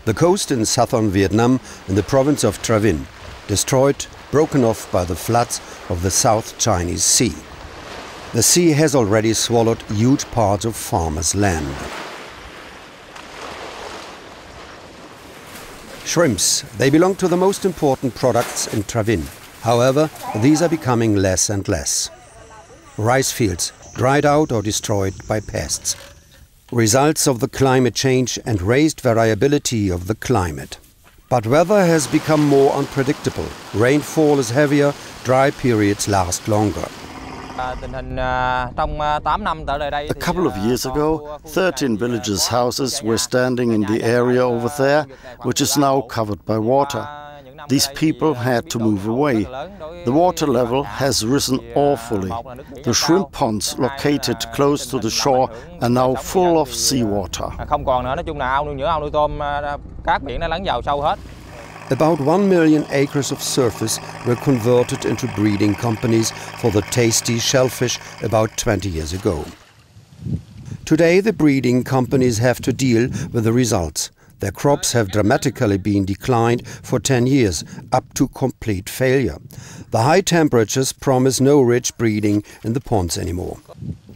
The coast in southern Vietnam, in the province of Tra Vinh, destroyed, broken off by the floods of the South Chinese Sea. The sea has already swallowed huge parts of farmers' land. Shrimps, they belong to the most important products in Tra Vinh. However, these are becoming less and less. Rice fields dried out or destroyed by pests. Results of the climate change and raised variability of the climate. But weather has become more unpredictable. Rainfall is heavier, dry periods last longer. A couple of years ago, 13 villages' houses were standing in the area over there, which is now covered by water. These people had to move away. The water level has risen awfully. The shrimp ponds located close to the shore are now full of seawater. About 1 million acres of surface were converted into breeding companies for the tasty shellfish about 20 years ago. Today the breeding companies have to deal with the results. Their crops have dramatically been declined for 10 years, up to complete failure. The high temperatures promise no rich breeding in the ponds anymore.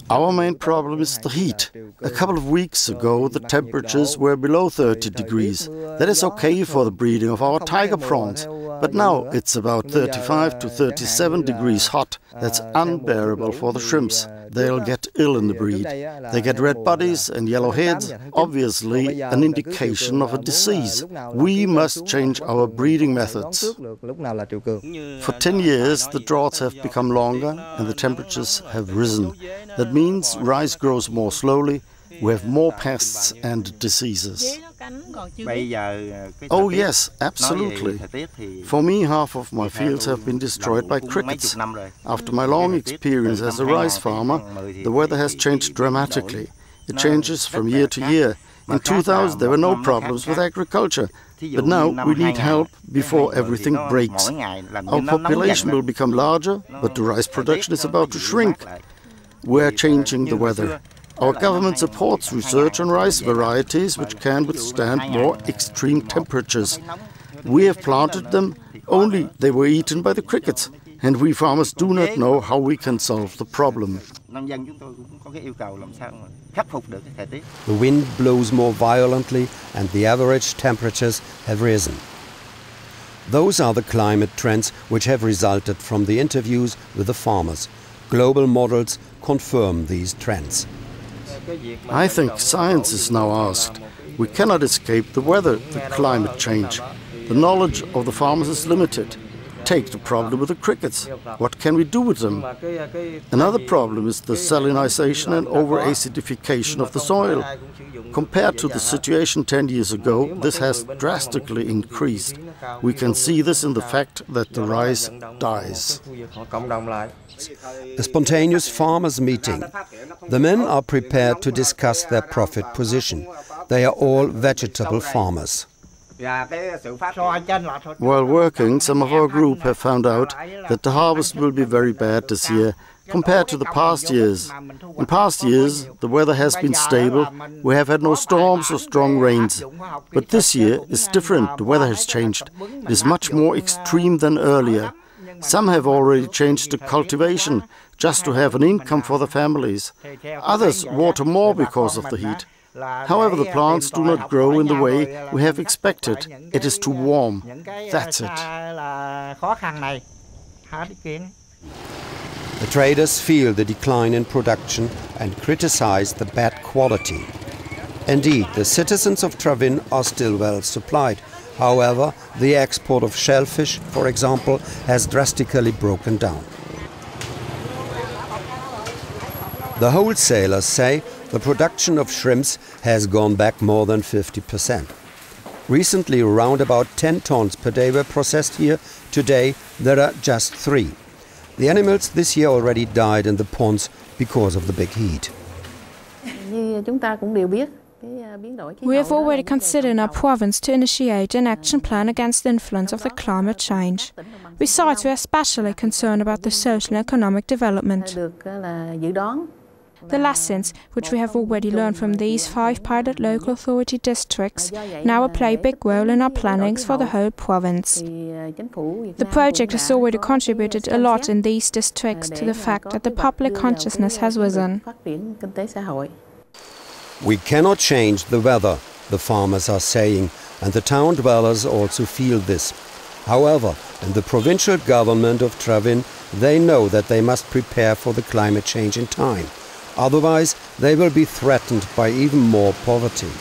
Our main problem is the heat. A couple of weeks ago, the temperatures were below 30 degrees. That is okay for the breeding of our tiger prawns. But now it's about 35 to 37 degrees hot. That's unbearable for the shrimps. They'll get ill in the breed. They get red bodies and yellow heads, obviously an indication of a disease. We must change our breeding methods. For 10 years, the droughts have become longer and the temperatures have risen. That means rice grows more slowly, we have more pests and diseases. Oh yes, absolutely. For me, half of my fields have been destroyed by crickets. After my long experience as a rice farmer, the weather has changed dramatically. It changes from year to year. In 2000 there were no problems with agriculture, but now we need help before everything breaks. Our population will become larger, but the rice production is about to shrink. We're changing the weather. Our government supports research on rice varieties which can withstand more extreme temperatures. We have planted them, only they were eaten by the crickets, and we farmers do not know how we can solve the problem. The wind blows more violently and the average temperatures have risen. Those are the climate trends which have resulted from the interviews with the farmers. Global models confirm these trends. I think science is now asked. We cannot escape the weather, the climate change. The knowledge of the farmers is limited. Take the problem with the crickets. What can we do with them? Another problem is the salinization and over-acidification of the soil. Compared to the situation 10 years ago, this has drastically increased. We can see this in the fact that the rice dies. A spontaneous farmers' meeting. The men are prepared to discuss their profit position. They are all vegetable farmers. While working, some of our group have found out that the harvest will be very bad this year compared to the past years. In past years, the weather has been stable. We have had no storms or strong rains. But this year is different. The weather has changed. It is much more extreme than earlier. Some have already changed to cultivation just to have an income for their families. Others water more because of the heat. However, the plants do not grow in the way we have expected. It is too warm. That's it. The traders feel the decline in production and criticize the bad quality. Indeed, the citizens of Tra Vinh are still well supplied. However, the export of shellfish, for example, has drastically broken down. The wholesalers say the production of shrimps has gone back more than 50%. Recently, around about 10 tons per day were processed here. Today, there are just 3. The animals this year already died in the ponds because of the big heat. We have already considered in our province to initiate an action plan against the influence of the climate change. Besides, we are especially concerned about the social and economic development. The lessons, which we have already learned from these 5 pilot local authority districts, now play a big role in our plannings for the whole province. The project has already contributed a lot in these districts to the fact that the public consciousness has risen. We cannot change the weather, the farmers are saying, and the town dwellers also feel this. However, in the provincial government of Travin, they know that they must prepare for the climate change in time. Otherwise, they will be threatened by even more poverty.